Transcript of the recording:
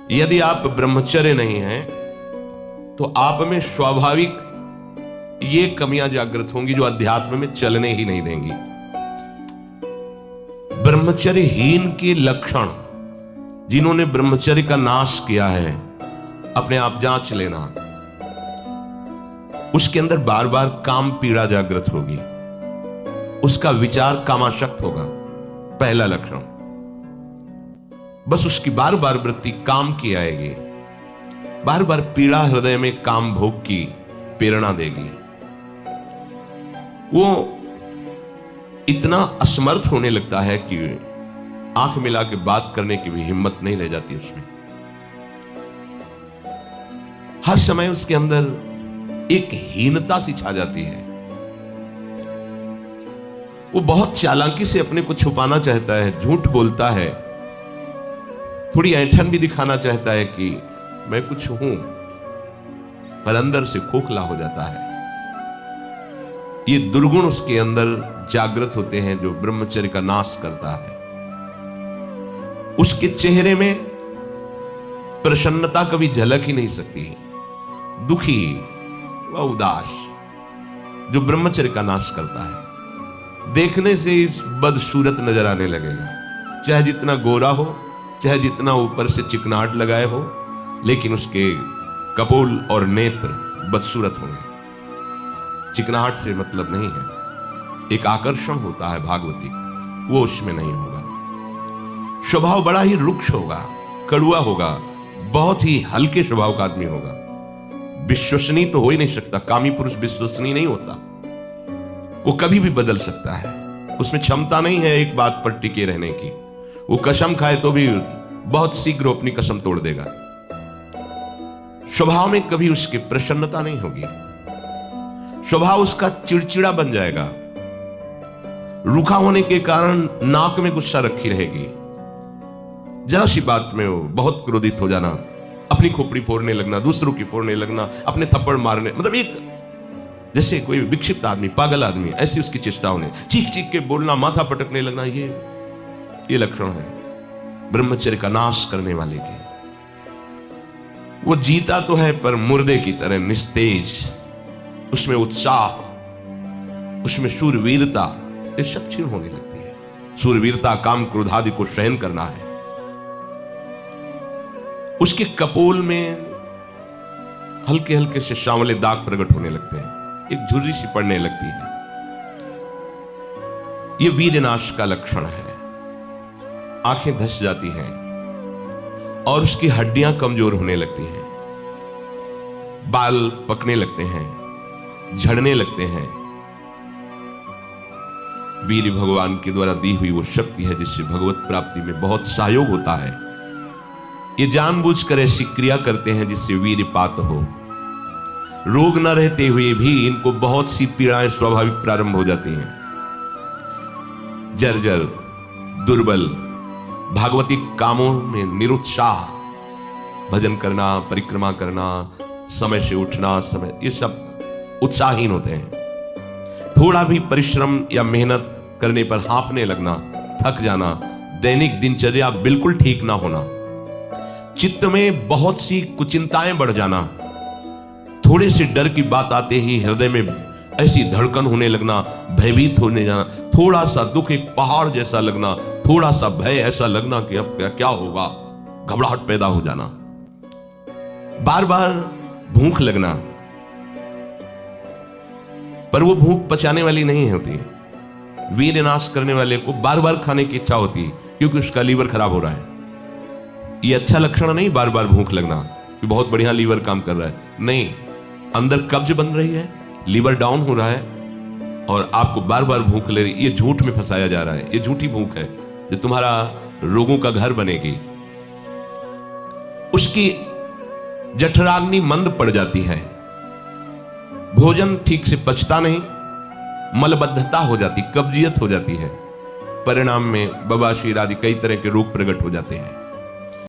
यदि आप ब्रह्मचर्य नहीं हैं तो आप में स्वाभाविक ये कमियां जागृत होंगी जो अध्यात्म में चलने ही नहीं देंगी। ब्रह्मचर्यहीन के लक्षण, जिन्होंने ब्रह्मचर्य का नाश किया है, अपने आप जांच लेना। उसके अंदर बार बार काम पीड़ा जागृत होगी, उसका विचार कामाशक्त होगा, पहला लक्षण। बस उसकी बार बार वृत्ति काम की आएगी, बार बार पीड़ा हृदय में काम भोग की प्रेरणा देगी। वो इतना असमर्थ होने लगता है कि आंख मिला के बात करने की भी हिम्मत नहीं रह जाती उसमें। हर समय उसके अंदर एक हीनता सी छा जाती है। वो बहुत चालाकी से अपने को छुपाना चाहता है, झूठ बोलता है, थोड़ी ऐंठन भी दिखाना चाहता है कि मैं कुछ हूं, पर अंदर से खोखला हो जाता है। ये दुर्गुण उसके अंदर जागृत होते हैं जो ब्रह्मचर्य का नाश करता है। उसके चेहरे में प्रसन्नता कभी झलक ही नहीं सकती, दुखी व उदास, जो ब्रह्मचर्य का नाश करता है। देखने से इस बदसूरत नजर आने लगेगा, चाहे जितना गोरा हो, चाहे जितना ऊपर से चिकनाट लगाए हो, लेकिन उसके कपोल और नेत्र बदसूरत होंगे। चिकनाहट से मतलब नहीं है, एक आकर्षण होता है भागवतिक, वो उसमें नहीं होगा। स्वभाव बड़ा ही रुक्ष होगा, कड़ुआ होगा, बहुत ही हल्के स्वभाव का आदमी होगा। विश्वसनीय तो हो ही नहीं सकता, कामी पुरुष विश्वसनीय नहीं होता, वो कभी भी बदल सकता है। उसमें क्षमता नहीं है एक बात पर टिके रहने की। वो कसम खाए तो भी बहुत शीघ्र अपनी कसम तोड़ देगा। स्वभाव में कभी उसकी प्रसन्नता नहीं होगी, स्वभाव उसका चिड़चिड़ा बन जाएगा। रूखा होने के कारण नाक में गुस्सा रखी रहेगी, जरा सी बात में वो बहुत क्रोधित हो जाना, अपनी खोपड़ी फोड़ने लगना, दूसरों की फोड़ने लगना, अपने थप्पड़ मारने, मतलब एक जैसे कोई विक्षिप्त आदमी, पागल आदमी, ऐसी उसकी चेष्टा होने, चीख चीख के बोलना, माथा पटकने लगना, ये लक्षण है ब्रह्मचर्य का नाश करने वाले के। वो जीता तो है पर मुर्दे की तरह निस्तेज, उसमें उत्साह, उसमें शूरवीरता, ये सब क्षीण होने लगती है। शूरवीरता काम क्रोध आदि को सहन करना है। उसके कपोल में हल्के हल्के से सांवले दाग प्रकट होने लगते हैं, एक झुर्री सी पड़ने लगती है। यह वीरनाश का लक्षण है। आंखें धस जाती हैं और उसकी हड्डियां कमजोर होने लगती हैं, बाल पकने लगते हैं, झड़ने लगते हैं। वीर भगवान के द्वारा दी हुई वो शक्ति है जिससे भगवत प्राप्ति में बहुत सहयोग होता है। ये जानबूझकर ऐसी क्रिया करते हैं जिससे वीर पात हो। रोग न रहते हुए भी इनको बहुत सी पीड़ाएं स्वाभाविक प्रारंभ हो जाती हैं। जर्जर, दुर्बल, भागवतिक कामों में निरुत्साह, भजन करना, परिक्रमा करना, समय से उठना, समय, ये सब उत्साहहीन होते हैं। थोड़ा भी परिश्रम या मेहनत करने पर हांफने लगना, थक जाना, दैनिक दिनचर्या बिल्कुल ठीक ना होना, चित्त में बहुत सी कुचिंताएं बढ़ जाना, थोड़े से डर की बात आते ही हृदय में ऐसी धड़कन होने लगना, भयभीत होने जाना, थोड़ा सा दुख एक पहाड़ जैसा लगना, थोड़ा सा भय ऐसा लगना कि अब क्या होगा, घबराहट पैदा हो जाना, बार बार भूख लगना, पर वो भूख पचाने वाली नहीं होती। वीरनाश करने वाले को बार बार खाने की इच्छा होती है क्योंकि उसका लीवर खराब हो रहा है। ये अच्छा लक्षण नहीं बार बार भूख लगना कि बहुत बढ़िया लीवर काम कर रहा है, नहीं, अंदर कब्ज बन रही है, लीवर डाउन हो रहा है और आपको बार बार भूख ले रही। ये झूठ में फंसाया जा रहा है, ये झूठी भूख है जो तुम्हारा रोगों का घर बनेगी। उसकी जठराग्नि मंद पड़ जाती है, भोजन ठीक से पचता नहीं, मलबद्धता हो जाती, कब्जियत हो जाती है, परिणाम में बवासीर आदि कई तरह के रोग प्रकट हो जाते हैं।